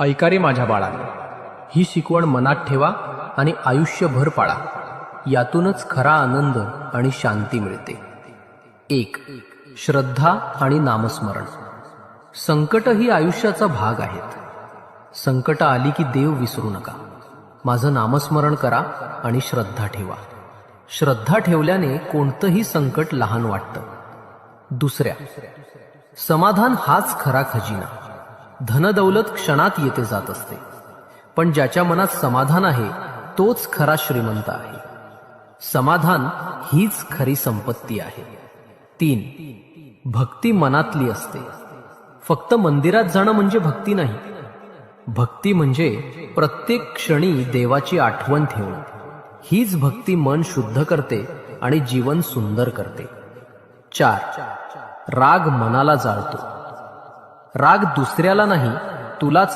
ऐका रे माझ्या बाळांनो, ही शिकवण मनात ठेवा आणि आयुष्यभर पाळा. यातूनच खरा आनंद आणि शांती मिळते. 1. श्रद्धा आणि नामस्मरण. संकट ही आयुष्याचा भाग आहेत. संकट आली की देव विसरू नका. माझं नामस्मरण करा आणि श्रद्धा ठेवा. श्रद्धा ठेवल्याने कोणतंही संकट लहान वाटतं. 2. समाधान हाच खरा खजिना. धनदौलत क्षणात येते जात असते, पण ज्याच्या मनात समाधान आहे तोच खरा श्रीमंत आहे. समाधान हीच खरी संपत्ती आहे. 3. भक्ती मनातली असते. फक्त मंदिरात जाणं म्हणजे भक्ती नाही. भक्ती म्हणजे प्रत्येक क्षणी देवाची आठवण ठेवणं. हीच भक्ती मन शुद्ध करते आणि जीवन सुंदर करते. 4. राग मनाला जाळतो. राग दुसऱ्याला नाही, तुलाच